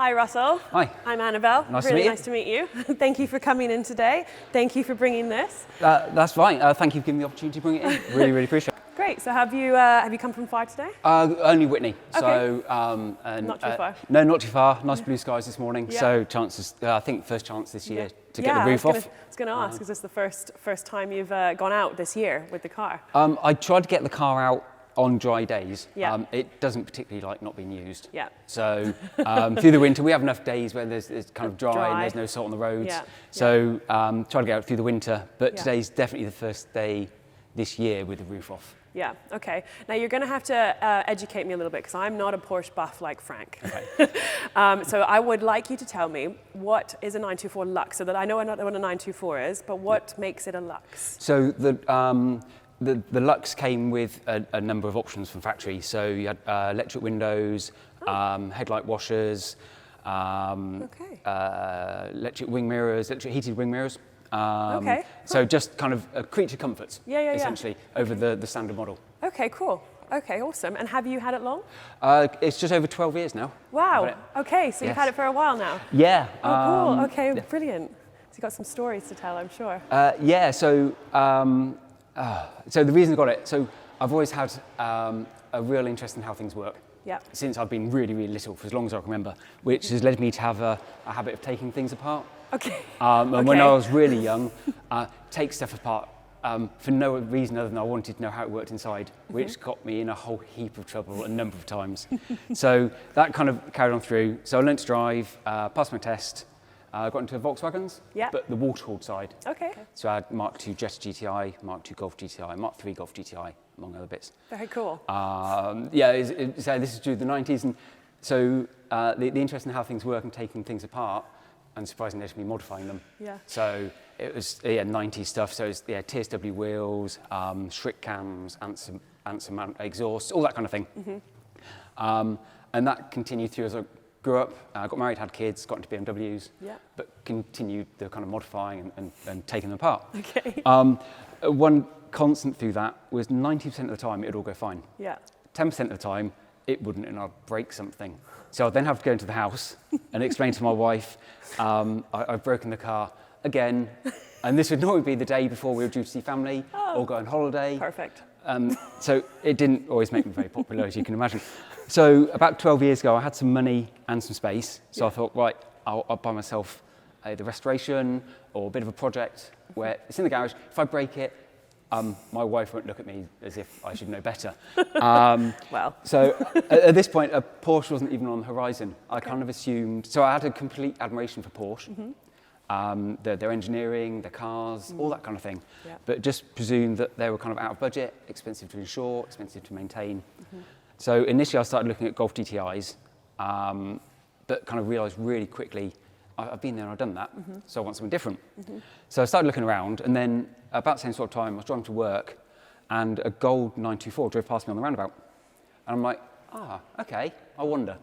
Hi, Russell. Hi. I'm Annabel. Nice really to meet you. nice to meet you. Thank you for coming in today. Thank you for bringing this. That's fine. Thank you for giving me the opportunity to bring it in. Really appreciate it. Great. So have you come from far today? Only Whitney. Okay. So Not too far. No, not too far. Nice blue skies this morning. Yeah. So chances. I think first chance this year to get Yeah, the roof off. I was going to ask, is this the first time you've gone out this year with the car? I tried to get the car out on dry days. Yeah. It doesn't particularly like not being used. Yeah. So through the winter, we have enough days where it's kind of dry and Dry. there's no salt on the roads. Yeah. So try to get out through the winter. But Yeah. today's definitely the first day this year with the roof off. Yeah, okay. Now you're going to have to educate me a little bit because I'm not a Porsche buff like Frank. Okay. So I would like you to tell me what is a 924 Lux, so that I know what a 924 is, but what makes it a Lux? So the Lux came with a number of options from factory. So you had electric windows, headlight washers, electric wing mirrors, electric heated wing mirrors. So just kind of creature comforts, essentially, over the standard model. Okay, cool. Okay, awesome. And have you had it long? It's just over 12 years now. Wow. Okay, so you've had it for a while now. Yeah. Oh, cool. Okay, brilliant. So you've got some stories to tell, I'm sure. Yeah. So so the reason I got it. So I've always had a real interest in how things work. Yeah. Since I've been really little, for as long as I can remember, which has led me to have a habit of taking things apart. Okay. And when I was really young, take stuff apart for no reason other than I wanted to know how it worked inside, which got me in a whole heap of trouble a number of times. So that kind of carried on through. So I learned to drive, passed my test, got into Volkswagens, but the water-hauled side. Okay. So I had Mark II Jetta GTI, Mark II Golf GTI, Mark III Golf GTI, among other bits. Very cool. So this is through the 90s, and so the interest in how things work and taking things apart, and surprisingly, actually modifying them. Yeah. So it was 90s stuff. So it's TSW wheels, Schrick cams, Answer mount exhausts, all that kind of thing. And that continued through as I grew up. Got married, had kids, got into BMWs, but continued the kind of modifying and taking them apart. Okay. One constant through that was 90% of the time it'd all go fine. Yeah. 10% of the time it wouldn't, and I'd break something. So I'd then have to go into the house and explain to my wife, I've broken the car again. And this would normally be the day before we were due to see family or go on holiday. Perfect. So it didn't always make me very popular, as you can imagine. So about 12 years ago, I had some money and some space. So I thought, right, I'll buy myself either restoration or a bit of a project where it's in the garage. If I break it, my wife won't look at me as if I should know better. Well. So at this point, a Porsche wasn't even on the horizon. I kind of assumed, so I had a complete admiration for Porsche, their engineering, their cars, all that kind of thing. Yeah. But just presumed that they were kind of out of budget, expensive to insure, expensive to maintain. So initially I started looking at Golf GTIs, but kind of realized really quickly, I've been there and I've done that, so I want something different. So I started looking around, and then about the same sort of time, I was driving to work, and a gold 924 drove past me on the roundabout. And I'm like, okay, I wonder.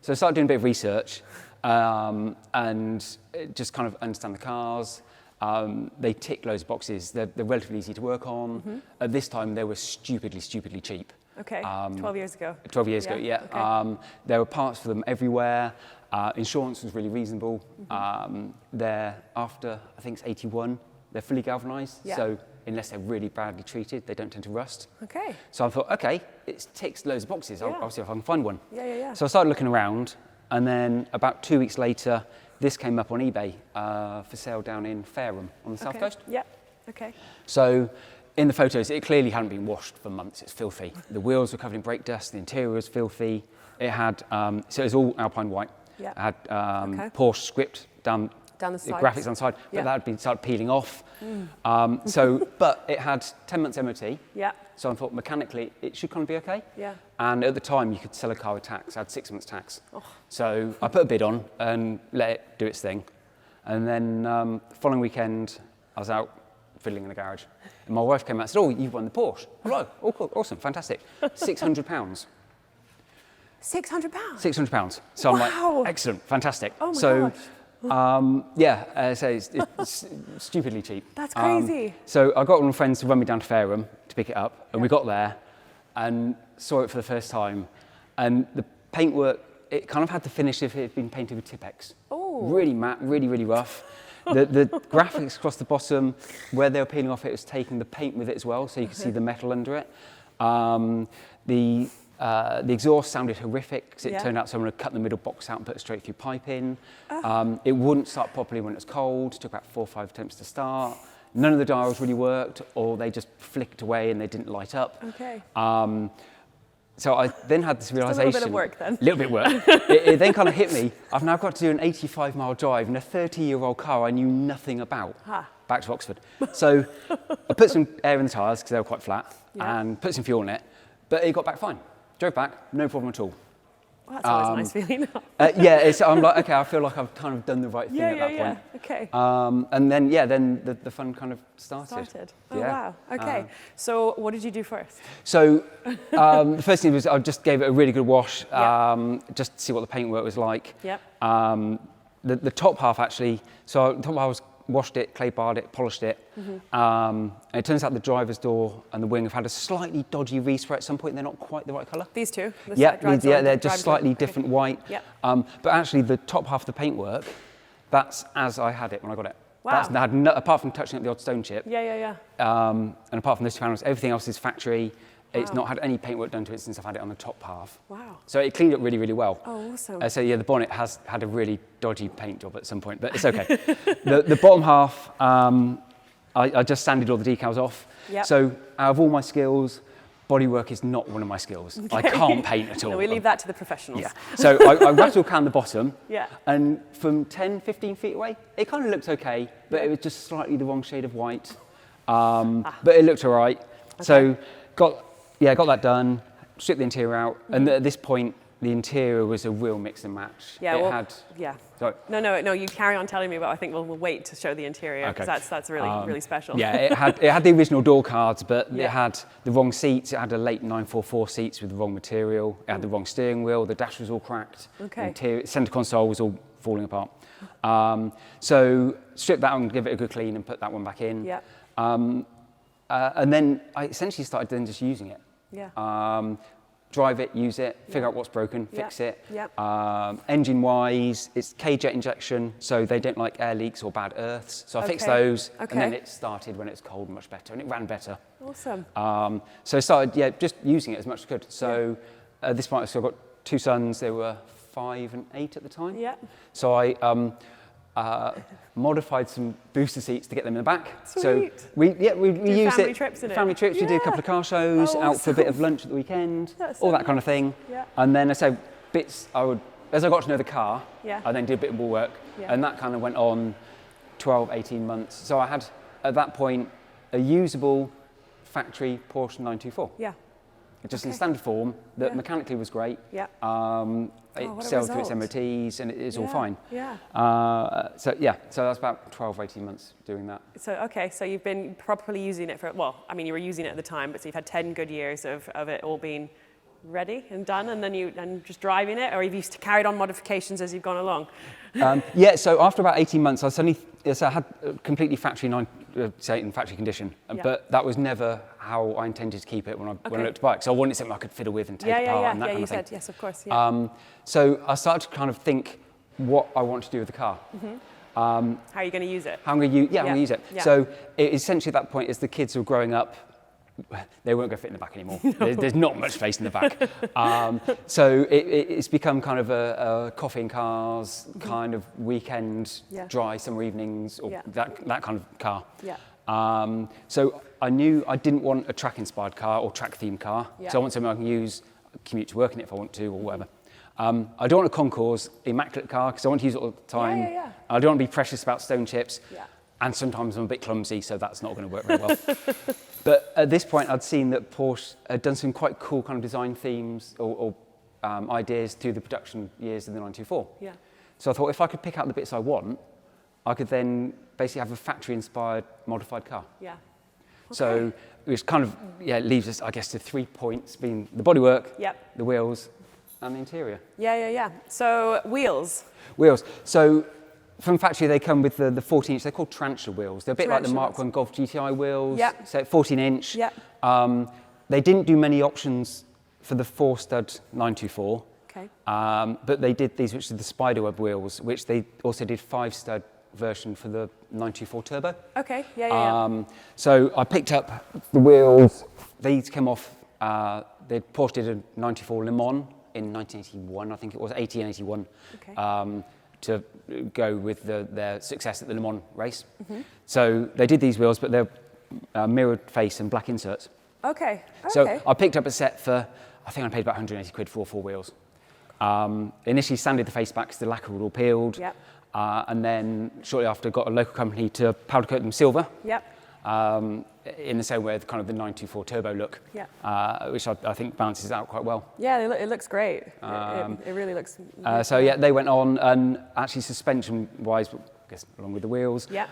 So I started doing a bit of research, and just kind of understand the cars. They tick loads of boxes. They're relatively easy to work on. At this time, they were stupidly cheap. Okay, 12 years ago. 12 years ago, yeah. Okay. There were parts for them everywhere. Insurance was really reasonable. They're after, I think it's 81, they're fully galvanised. Yeah. So unless they're really badly treated, they don't tend to rust. Okay. So I thought, okay, it ticks loads of boxes. I'll see if I can find one. Yeah. So I started looking around, and then about 2 weeks later, this came up on eBay for sale down in Fareham on the south coast. Yeah. Okay. So in the photos, it clearly hadn't been washed for months. It's filthy. The wheels were covered in brake dust. The interior was filthy. It had, so it was all Alpine white. Yeah. It had Porsche script down the side. Graphics on the side, but that had been started peeling off. But it had 10 months MOT. Yeah. So I thought mechanically it should kind of be okay. Yeah. And at the time you could sell a car with tax. I had 6 months tax. Oh. So I put a bid on and let it do its thing. And then the following weekend I was out fiddling in the garage. And my wife came out and said, you've won the Porsche. Hello, cool, awesome, fantastic. £600. £600? £600. So I'm like, excellent, fantastic. Oh my gosh. So it's stupidly cheap. That's crazy. So I got one of my friends to run me down to Fareham to pick it up, and we got there and saw it for the first time. And the paintwork it kind of had the finish if it had been painted with Tipex. Oh. Really matte, really rough. The graphics across the bottom, where they were peeling off, it was taking the paint with it as well, so you could see the metal under it. The exhaust sounded horrific because it turned out someone had cut the middle box out and put a straight through pipe in. It wouldn't start properly when it was cold. It took about 4 or 5 attempts to start. None of the dials really worked, or they just flicked away and they didn't light up. Okay. So I then had this realization. A little bit of work then. A little bit of work. it then kind of hit me. I've now got to do an 85-mile drive in a 30-year-old car I knew nothing about. Back to Oxford. So I put some air in the tyres because they were quite flat and put some fuel in it, but it got back fine. Drove back, no problem at all. Well, that's always a nice feeling. I'm like, okay, I feel like I've kind of done the right thing at that point. Okay. And then, then the fun kind of started. Oh, wow. Okay. So what did you do first? So the first thing was I just gave it a really good wash, just to see what the paintwork was like. Yep. The top half actually, so the top half was washed it, clay barred it, polished it. And it turns out the driver's door and the wing have had a slightly dodgy respray at some point. They're not quite the right colour. These two? They're just slightly different white. Yep. But actually the top half of the paintwork, that's as I had it when I got it. Wow. Apart from touching up the odd stone chip. And apart from those 2 panels, everything else is factory. It's not had any paintwork done to it since I've had it on the top half. Wow. So it cleaned up really, really well. Oh, awesome. The bonnet has had a really dodgy paint job at some point, but it's okay. the bottom half, I just sanded all the decals off. Yep. So out of all my skills, bodywork is not one of my skills. Okay. I can't paint at all. No, we leave that to the professionals. Yeah. So I rattle can the bottom, yeah. And from 10, 15 feet away, it kind of looked okay, but it was just slightly the wrong shade of white. But it looked all right. Okay. So got that done, stripped the interior out, and at this point, the interior was a real mix and match. Yeah, Sorry. No, you carry on telling me, but I think we'll wait to show the interior, because that's really, really special. Yeah, it had the original door cards, but it had the wrong seats. It had a late 944 seats with the wrong material. It had the wrong steering wheel. The dash was all cracked. Okay. The centre console was all falling apart. So stripped that and give it a good clean and put that one back in. Yeah. And then I essentially started then just using it. Yeah. Drive it, use it, figure out what's broken, fix it. Yep. Engine-wise, it's K-jet injection, so they don't like air leaks or bad earths. So I fixed those, and then it started when it's cold much better, and it ran better. Awesome. So I started, just using it as much as I could. So at this point, I've still got 2 sons. They were 5 and 8 at the time. Yeah. So I modified some booster seats to get them in the back. Sweet. So we used family trips in it. Family trips. We did a couple of car shows, out for a bit of lunch at the weekend, all that kind of thing. Yeah. And then as I got to know the car, I then did a bit more work, and that kind of went on 12, 18 months. So I had at that point a usable factory Porsche 924. Yeah. Just in standard form, that mechanically was great. Yeah. It sailed through its MOTs and it's all fine. Yeah. So that's about 12, 18 months doing that. So you've been properly using it for, you were using it at the time, but so you've had 10 good years of it all being ready and done, and then just driving it, or have you carried on modifications as you've gone along? So after about 18 months, I had completely in factory condition, but that was never how I intended to keep it when I looked back. So I wanted something I could fiddle with and take apart and that kind of thing. Yes, of course. So I started to kind of think what I want to do with the car. How are you going to use it? I'm going to use it. Yeah. So essentially at that point, as the kids were growing up, they weren't going to fit in the back anymore. No. There's not much space in the back. So it's become kind of a coffee and cars, kind of weekend, dry summer evenings, or that kind of car. Yeah. So I knew I didn't want a track-inspired car or track-themed car. Yeah. So I want something I can use, commute to work in it if I want to, or whatever. I don't want a concours, immaculate car, because I want to use it all the time. I don't want to be precious about stone chips. Yeah. And sometimes I'm a bit clumsy, so that's not going to work very well. But at this point, I'd seen that Porsche had done some quite cool kind of design themes or ideas through the production years of the 924. Yeah. So I thought if I could pick out the bits I want, I could then basically have a factory-inspired modified car. Yeah. Okay. So it was kind of, it leaves us, I guess, to 3 points, being the bodywork, the wheels, and the interior. Yeah. So wheels. So from factory, they come with the 14-inch. They're called tarantula wheels. They're a bit like the Mark I Golf GTI wheels. Yep. So 14-inch. Yep. They didn't do many options for the 4-stud 924. Okay. But they did these, which are the spiderweb wheels, which they also did 5-stud version for the 924 Turbo. Okay, yeah. So I picked up the wheels. These came off, Porsche did a 94 Le Mans in 1981, I think it was, 80 and 81, Okay. to go with their success at the Le Mans race. So they did these wheels, but they're mirrored face and black inserts. Okay. So I picked up a set for, I think I paid about 180 quid for all 4 wheels. Initially sanded the face back because the lacquer was all peeled. Yep. And then shortly after got a local company to powder coat them silver. Yep. In the same way with kind of the 924 Turbo look, which I think balances out quite well. Yeah, it looks great. It really looks. So yeah, they went on, and actually suspension-wise, I guess along with the wheels. Yeah.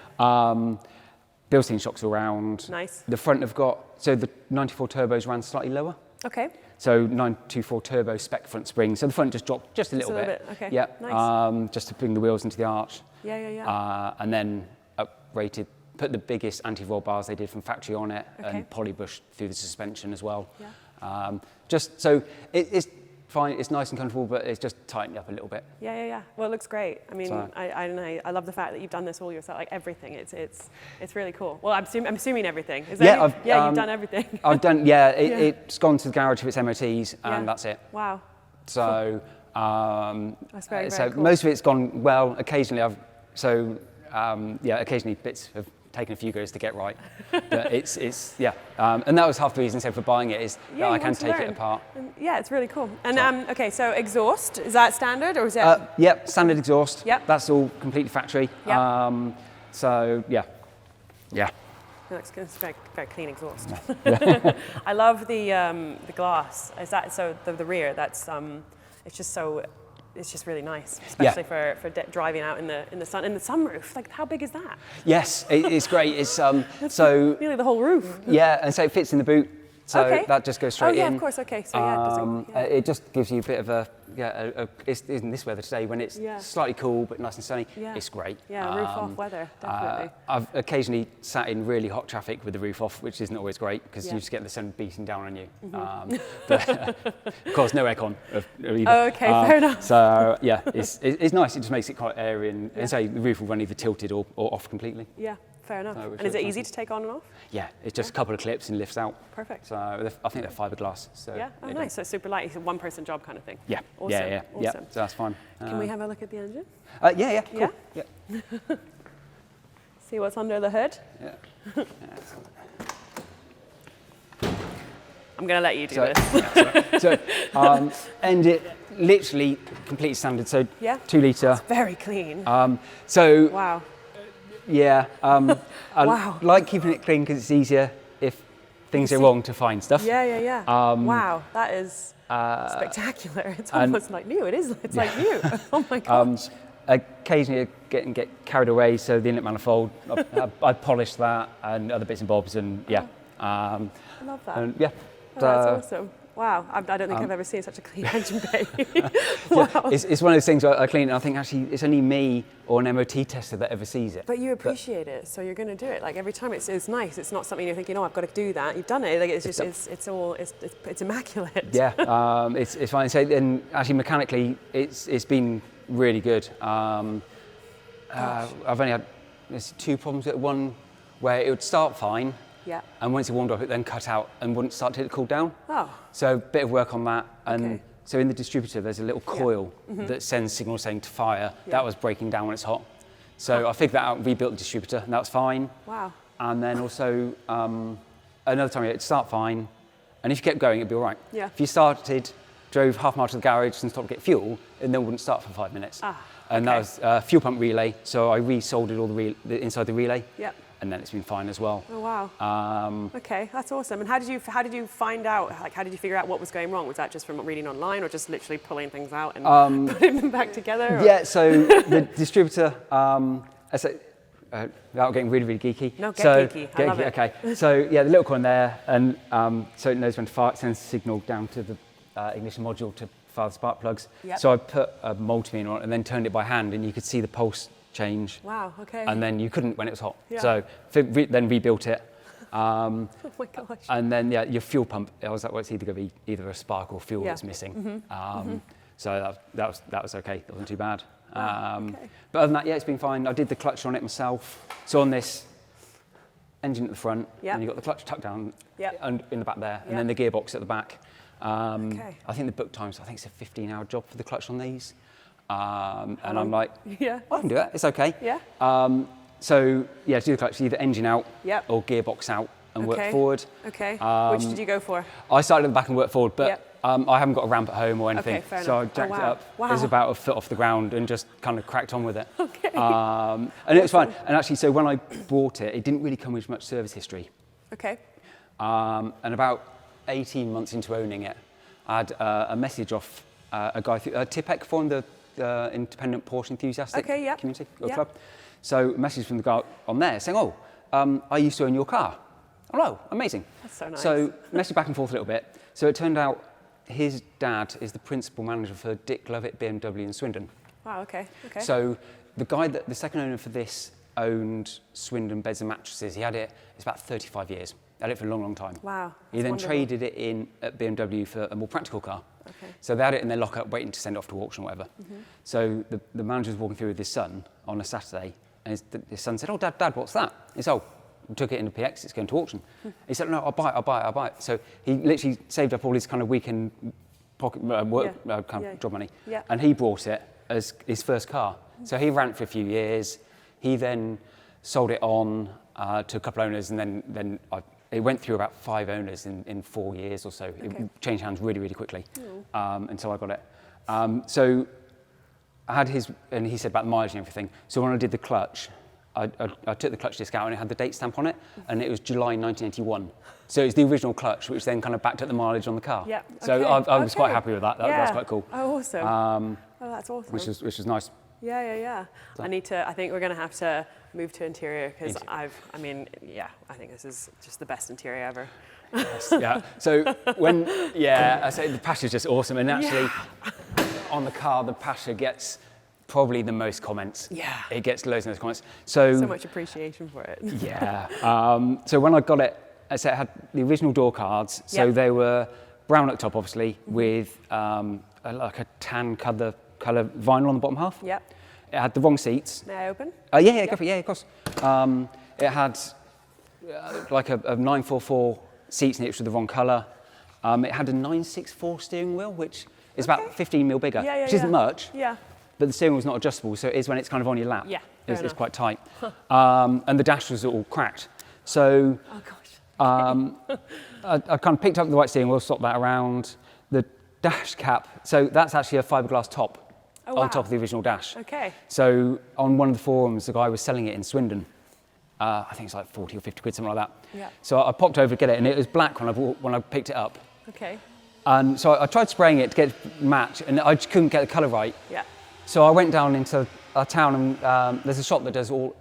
Bilstein shocks around. Nice. The front have got, so the 94 Turbos ran slightly lower. Okay. So 924 Turbo spec front spring. So the front just dropped just a little bit. Okay. Yeah. Nice. Just to bring the wheels into the arch. Yeah. And then uprated, put the biggest anti-roll bars they did from factory on it, Okay. and polybush through the suspension as well. Yeah. Just so it's fine, it's nice and comfortable, but it's just tightened up a little bit. Yeah. Well, it looks great. I mean, So- I don't know. I love the fact that you've done this all yourself, like everything. It's really cool. Well, I'm assuming everything. Is Yeah, there you've done everything. I've done, it's gone to the garage for its MOTs, and that's it. Wow. So, That's very so cool. most of it's gone well. Occasionally, occasionally bits have taken a few goes to get right. But it's and that was half the reason for buying it, is that I you can want to take it learn. apart. Yeah, it's really cool. And okay, so exhaust, is that standard or is it? Yep, standard exhaust. Yep. That's all completely factory. Yep. So yeah. It looks good. It's very, very clean exhaust. I love the glass. Is that so? The rear. That's it's just really nice, especially for driving out in the sun. In the sunroof, like how big is that? Yes, it's great. It's so Nearly the whole roof. yeah, and so it fits in the boot. So Okay. that just goes straight in. Oh yeah, of course. Okay, so yeah, it doesn't. Yeah. It just gives you a bit of it's in this weather today when it's slightly cool but nice and sunny. Yeah. It's great. Yeah, roof off weather, definitely. I've occasionally sat in really hot traffic with the roof off, which isn't always great because you just get the sun beating down on you. But of course, no aircon either. Oh, okay, fair enough. So yeah, it's nice. It just makes it quite airy, and so the roof will run either tilted or off completely. Yeah, fair enough. So And is it easy to take on and off? Yeah, it's just a couple of clips and lifts out. Perfect. So I think they're fiberglass. So Yeah. Oh, nice. So it's super light. It's a one-person job kind of thing. Yeah. Awesome. Yeah. Awesome. So that's fine. Can we have a look at the engine? Yeah. Cool. Yeah? Yeah. See what's under the hood? Yeah. I'm going to let you do this. And it literally completely standard. So Yeah. 2 litre. Very clean. So Wow. yeah, I Wow. like keeping it clean because it's easier if things are wrong to find stuff. Yeah. Wow, that is spectacular. It's almost like new. It is. It's like new. Oh my gosh. Occasionally I get carried away, so the inlet manifold, I polish that and other bits and bobs, and I love that. and yeah. Oh, that's awesome. Wow, I don't think I've ever seen such a clean engine bay. Wow. Yeah, it's one of those things I clean, and I think actually it's only me or an MOT tester that ever sees it. But you appreciate it, so you're going to do it. Like every time, it's nice. It's not something you're thinking, oh, I've got to do that. You've done it. Like it's immaculate. Yeah, it's fine. So then actually mechanically, it's been really good. I've only had 2 problems with one where it would start fine. Yeah. And once it warmed up, it then cut out and wouldn't start till it cooled down. Oh. So a bit of work on that. And Okay. so in the distributor, there's a little coil that sends signals saying to fire. Yeah. That was breaking down when it's hot. So I figured that out and rebuilt the distributor, and that was fine. Wow. And then also another time it'd start fine, and if you kept going, it'd be all right. Yeah. If you started, drove half a mile to the garage and stopped to get fuel, and then wouldn't start for 5 minutes. And that was a fuel pump relay, so I resoldered all the inside the relay. Yep. And then it's been fine as well. Oh wow. Okay, that's awesome. And how did you find out? Like, how did you figure out what was going wrong? Was that just from reading online, or just literally pulling things out and putting them back together? Or? Yeah. So the distributor. Without getting really geeky. No, get geeky. I love it. Okay. So yeah, the little coin there, and so it knows when to fire. It sends a signal down to the ignition module to fire the spark plugs. Yep. So I put a multimeter on it and then turned it by hand, and you could see the pulse change. Wow. Okay. And then you couldn't when it was hot. Yeah. So then rebuilt it. Oh my gosh. And then your fuel pump. I was like, well, it's either going to be either a spark or fuel that's missing. So that was okay. That wasn't too bad. Okay. But other than that, yeah, it's been fine. I did the clutch on it myself. So on this, engine at the front, and you've got the clutch tucked down and in the back there, and then the gearbox at the back. I think the book times, I think it's a 15-hour job for the clutch on these. And I'm like, I can do that, it's okay. Yeah. So yeah, to do the clutch, either engine out or gearbox out and work forward. Okay, which did you go for? I started at the back and worked forward, but I haven't got a ramp at home or anything. Okay, so I jacked it up. It was about a foot off the ground and just kind of cracked on with it. And it was fine. And actually, so when I bought it, it didn't really come with much service history. Okay. And about 18 months into owning it, I had a message off a guy through TIPEC forum, the independent Porsche enthusiastic community or club. So a message from the guy on there saying, I used to own your car. Oh, amazing. That's so nice. So messaged back and forth a little bit. So it turned out his dad is the principal manager for Dick Lovett BMW in Swindon. Wow, okay. So the second owner for this owned Swindon beds and mattresses. He had it, it's about 35 years. Had it for a long, long time. Wow. He then traded it in at BMW for a more practical car. Okay. So they had it in their lockup waiting to send it off to auction or whatever. So the manager was walking through with his son on a Saturday, and his son said, Dad, what's that? He said, took it into PX, it's going to auction. He said, no, I'll buy it. So he literally saved up all his kind of weekend pocket work job money, and he bought it as his first car. So he ran it for a few years. He then sold it on to a couple owners, and then it went through about 5 owners in 4 years or so. It changed hands really, really quickly, until I got it. So I had his, and he said about the mileage and everything. So when I did the clutch, I took the clutch disc out and it had the date stamp on it, and it was July 1981. So it's the original clutch, which then kind of backed up the mileage on the car. Yeah. So I was quite happy with that. That's quite cool. Oh, awesome. That's awesome. Which was nice. Yeah. So. I think we're going to have to move to interior because I think this is just the best interior ever. Yes, So I say the Pasha's just awesome, and actually on the car, the Pasha gets probably the most comments. Yeah. It gets loads of those comments. So much appreciation for it. So when I got it, it had the original door cards. So they were brown at the top, obviously, with like a tan colour vinyl on the bottom half. Yeah. It had the wrong seats. May I open? Go for it. Yeah, of course. It had like a 944 seats in it, which were the wrong colour. It had a 964 steering wheel, which is about 15 mil bigger, which isn't much. Yeah. But the steering wheel's not adjustable, so it is when it's kind of on your lap. Yeah. It's quite tight. And the dash was all cracked. So I kind of picked up the white steering wheel, swapped that around. The dash cap, so that's actually a fiberglass top on top of the original dash. Okay. So on one of the forums, the guy was selling it in Swindon. I think it's like 40 or 50 quid, something like that. Yeah. So I popped over to get it, and it was black when I picked it up. Okay. And so I tried spraying it to get it match, and I just couldn't get the colour right. Yeah. So I went down into a town, and there's a shop that does all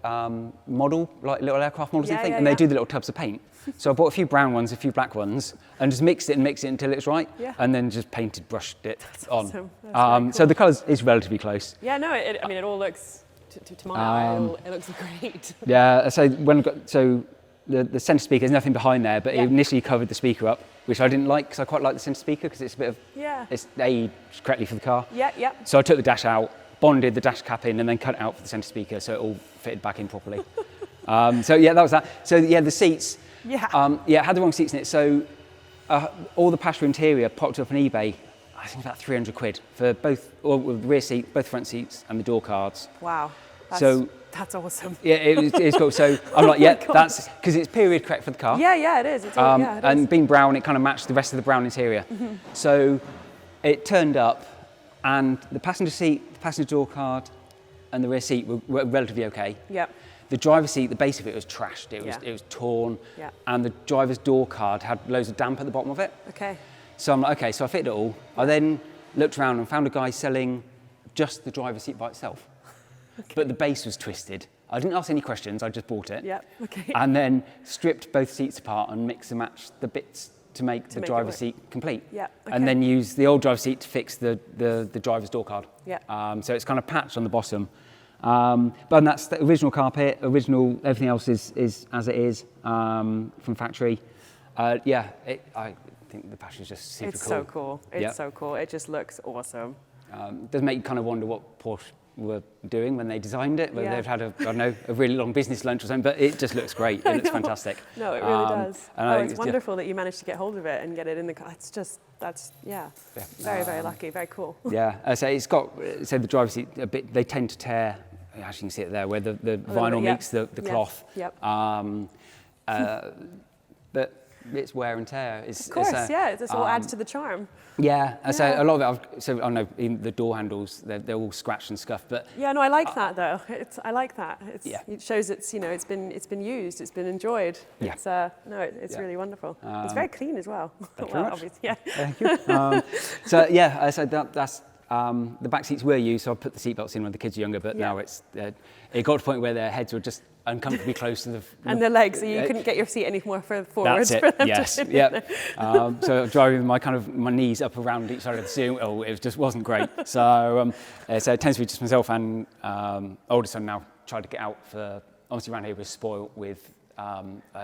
model, like little aircraft models and they do the little tubs of paint. So I bought a few brown ones, a few black ones, and just mixed it until it's right, and then just brushed it on. Awesome. Cool. So the colours is relatively close. Yeah, no, it all looks, to my eye, it looks great. Yeah, so the centre speaker, there's nothing behind there, but it initially covered the speaker up, which I didn't like because I quite like the centre speaker because it's a bit of, it's aged correctly for the car. Yeah. So I took the dash out, bonded the dash cap in, and then cut it out for the centre speaker so it all fitted back in properly. That was that. So the seats, it had the wrong seats in it. So all the Pasha interior popped up on eBay, I think about 300 quid for both, the rear seat, both front seats and the door cards. Wow. That's awesome. Yeah, it's cool. So I'm like, that's because it's period correct for the car. Yeah, it is. It and is. Being brown, it kind of matched the rest of the brown interior. So it turned up, and the passenger seat, the passenger door card, and the rear seat were relatively okay. Yep. The driver's seat, the base of it was trashed. It was torn, and the driver's door card had loads of damp at the bottom of it. Okay. So I'm like, okay, so I fitted it all. I then looked around and found a guy selling just the driver's seat by itself. Okay. But the base was twisted. I didn't ask any questions, I just bought it. Yeah, okay. And then stripped both seats apart and mixed and matched the bits to make the driver's seat complete. Yeah, okay. And then used the old driver's seat to fix the driver's door card. Yeah. So it's kind of patched on the bottom. But that's the original carpet, everything else is as it is from factory. I think the Pasha is just super cool. It's so cool. It's so cool. It just looks awesome. does make you kind of wonder what Porsche were doing when they designed it, whether they've had a really long business lunch or something, but it just looks great. It looks fantastic. No, it really does. It's wonderful that you managed to get hold of it and get it in the car. It's just, very, very lucky, very cool. Yeah, so it's got, so the driver's seat, a bit, they tend to tear, actually you can see it there, where the vinyl meets the cloth. Yep. But it's wear and tear. Of course, this all adds to the charm. Yeah, so a lot of it, I know even the door handles, they're all scratched and scuffed, but... Yeah, no, I like that though. I like that. It shows it's been used, it's been enjoyed. Yeah. It's really wonderful. It's very clean as well. Thank you very much. Obviously, yeah. Thank you. So that's the back seats were used, so I put the seatbelts in when the kids were younger, but now it got to the point where their heads were just uncomfortably close to the... And their legs, so you couldn't get your seat any more forwards. That's it, for them yes, to sit yeah. So driving with my knees up around each side of the steering wheel, it just wasn't great. So it tends to be just myself and oldest son now tried to get out for, obviously around here we're spoilt with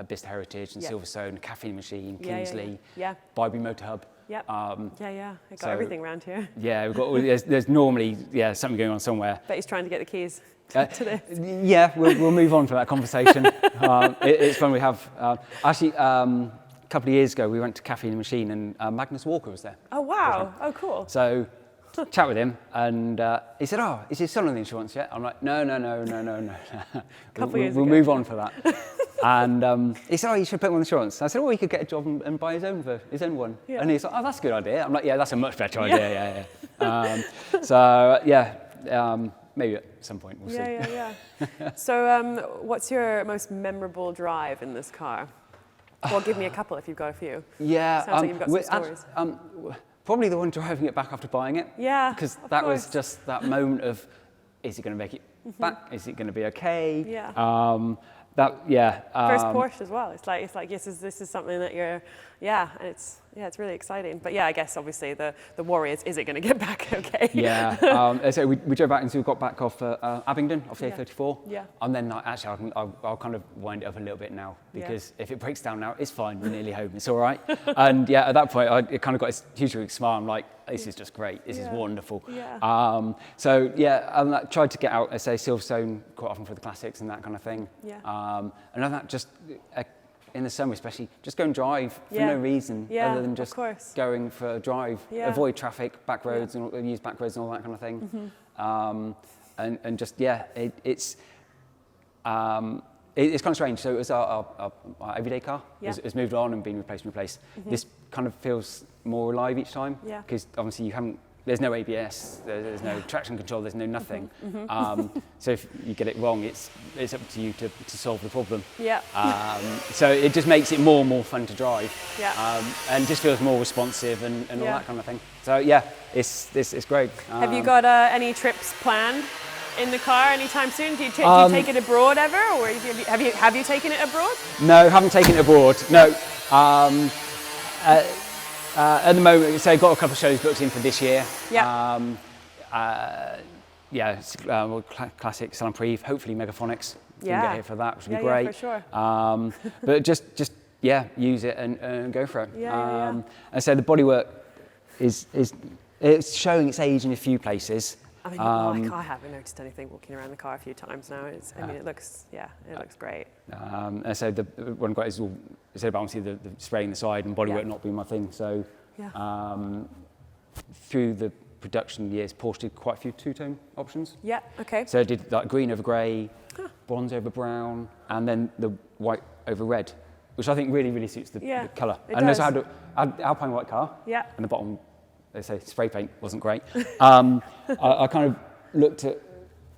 Bicester Heritage and Silverstone, Caffeine Machine, Kingsley, Bybee Motor Hub. Yep. I got everything around here. Yeah, we've got. There's normally something going on somewhere. Bet he's trying to get the keys to this. Yeah, we'll move on from that conversation. It's fun. We have actually a couple of years ago we went to Caffeine Machine and Magnus Walker was there. Oh wow! Oh cool. So chat with him and he said, "Oh, is his son on the insurance yet?" I'm like, "No." We'll move on for that. And he said, "Oh, you should put him on insurance." I said, "Oh, he could get a job and buy his own one." Yeah. And he's like, "Oh, that's a good idea." I'm like, "Yeah, that's a much better idea." Yeah. Maybe at some point we'll see. Yeah. So, what's your most memorable drive in this car? Well, give me a couple if you've got a few. Yeah. Sounds like you've got some stories. Probably the one driving it back after buying it. Yeah. Because that was just that moment of, is it going to make it back? Is it going to be okay? Yeah. First Porsche as well. It's like yes, this is something that you're, and it's really exciting. But yeah, I guess obviously the worry is it going to get back okay? Yeah. So we drove back until we got back off Abingdon, off the A34. Yeah. And then actually I'll kind of wind it up a little bit now because if it breaks down now, it's fine. We're nearly home. It's all right. And at that point, it kind of got this huge smile. I'm like, this is just great. This is wonderful. Yeah. I tried to get out, I say, Silverstone quite often for the classics and that kind of thing. Yeah. And that just in the summer especially, just go and drive for no reason other than just going for a drive. Yeah. Avoid traffic, back roads, and use back roads and all that kind of thing. Mm-hmm. And just it's kind of strange. So it was our everyday car. It's moved on and been replaced. Mm-hmm. This kind of feels more alive each time because obviously there's no ABS, there's no traction control, there's no nothing. Mm-hmm. So if you get it wrong, it's up to you to solve the problem. Yeah. So it just makes it more and more fun to drive. Yeah. And just feels more responsive and all that kind of thing. So it's great. Have you got any trips planned in the car anytime soon? Do you take it abroad ever, or have you taken it abroad? No, haven't taken it abroad. No. At the moment, so I've got a couple of shows booked in for this year. Yeah. Classic Salon Prive, hopefully Megaphonics. We can get here for that, which would be great. Yeah, for sure. But just use it and go for it. And so the bodywork it's showing its age in a few places. I mean, I haven't noticed anything walking around the car a few times now. It looks great. And so the one great is all said about obviously the spraying the side and bodywork not being my thing. So through the production years, Porsche did quite a few two-tone options. Yeah. Okay. So I did like green over grey, bronze over brown, and then the white over red, which I think really suits the colour. And also I had an Alpine white car. Yeah. And the bottom, they say spray paint wasn't great. I kind of looked at,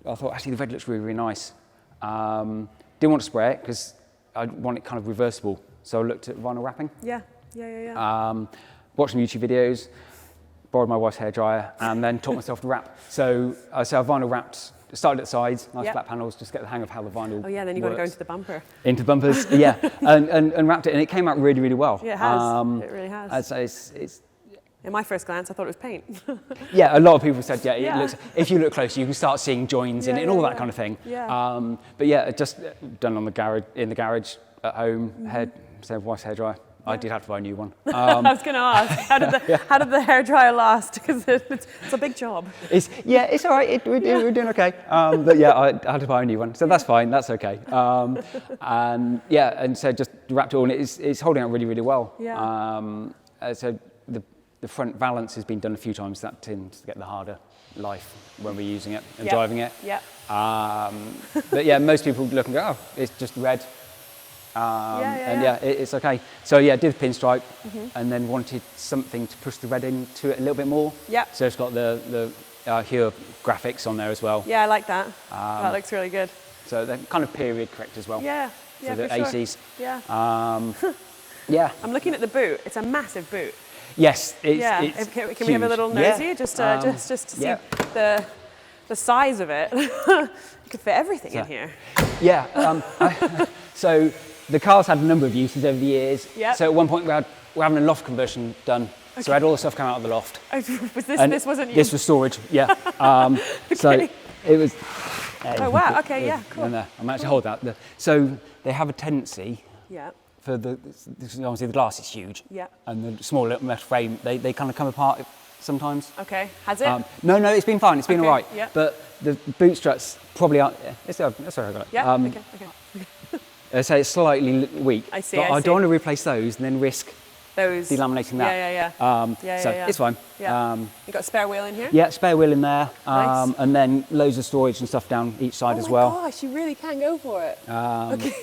I thought actually the red looks really nice. Didn't want to spray it because I want it kind of reversible. So I looked at vinyl wrapping. Yeah. Watched some YouTube videos, borrowed my wife's hairdryer, and then taught myself to wrap. So I vinyl wrapped, started at the sides, nice flat panels, just get the hang of how the vinyl then you've got to go into the bumper. Into bumpers, and wrapped it, and it came out really well. Yeah, it has. It really has. So it's in my first glance, I thought it was paint. A lot of people said, it looks. If you look close, you can start seeing joins in it and all that kind of thing. Yeah. But just done on in the garage at home. Wife's hairdryer, I did have to buy a new one. I was going to ask, how did the hairdryer last? Because it's a big job. It's all right. We're doing okay. But yeah, I had to buy a new one, so that's fine. That's okay. And so just wrapped it all, and it's holding out really, really well. Yeah. So the front valance has been done a few times. That tends to get the harder life when we're using it and driving it. Yeah. But yeah, most people look and go, oh, it's just red. It's okay. So yeah, did the pinstripe, and then wanted something to push the red into it a little bit more. Yeah. So it's got the Heizr graphics on there as well. Yeah, I like that. That looks really good. So they're kind of period correct as well. Yeah. So the ACs. Yeah. Yeah. I'm looking at the boot. It's a massive boot. Yes. Can we have a little nosy just to see the size of it? You could fit everything in here. Yeah. So the car's had a number of uses over the years. Yep. So at one point we're having a loft conversion done. Okay. So I had all the stuff come out of the loft. This wasn't you? This was storage, yeah. Okay. So it was... oh wow, okay, yeah, cool. I'm actually holding that. So they have a tendency for obviously the glass is huge. Yeah. And the small little metal frame, they kind of come apart sometimes. Okay, has it? No, it's been fine, it's been all right. Yeah. But the boot struts probably aren't... That's all right, I got it. Yeah, okay. So it's slightly weak. I see, but I don't want to replace those and then risk delaminating that. Yeah. It's fine. Yeah. You got a spare wheel in here? Yeah, spare wheel in there. Nice. And then loads of storage and stuff down each side as well. Oh my gosh, you really can go for it. Okay.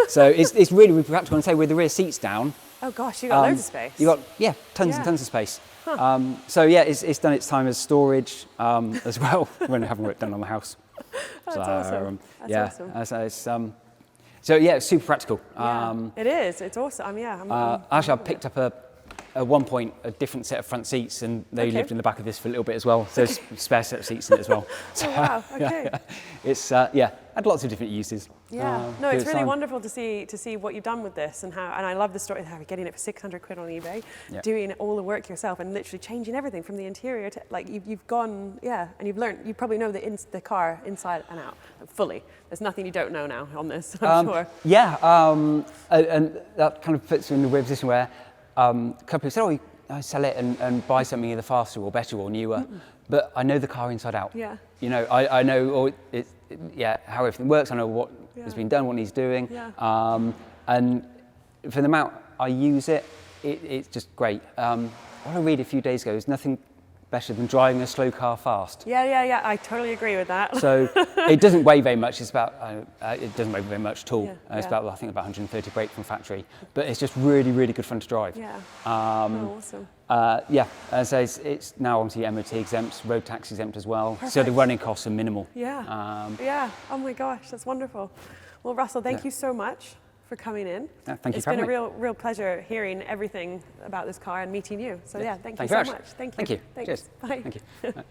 So it's really, really practical. And say with the rear seats down. Oh gosh, you got loads of space. You got tons and tons of space. Huh. So yeah, it's done its time as storage as well when having work done on the house. That's awesome. That's awesome. So yeah, it's super practical. It is. It's awesome. Actually, I picked up at one point a different set of front seats, and they lived in the back of this for a little bit as well. So there's a spare set of seats in it as well. So, oh wow. Okay. It's had lots of different uses. Yeah. No, it's really wonderful to see what you've done with this and I love the story of how you're getting it for 600 quid on eBay, doing all the work yourself and literally changing everything from the interior to you've gone and you've learned. You probably know the car inside and out fully. There's nothing you don't know now on this, I'm sure. Yeah, and that kind of puts you in the weird position where a couple people say, oh, I sell it and buy something either faster or better or newer, but I know the car inside out. Yeah. You know, I know how everything works. I know what has been done, what needs doing, and for the amount I use it, it's just great. What I read a few days ago is nothing better than driving a slow car fast. Yeah. I totally agree with that. So it doesn't weigh very much. It's about it doesn't weigh very much at all. Yeah, it's about I think about 130 brake from factory, but it's just really, really good fun to drive. Yeah. Awesome. And so it's now obviously MOT exempt, road tax exempt as well. Perfect. So the running costs are minimal. Yeah. Oh my gosh, that's wonderful. Well, Russell, thank you so much for coming in. Thank you. It's been a real pleasure hearing everything about this car and meeting you. So thank you so much. Thank you. Thank you. Thanks. Cheers. Bye. Thank you.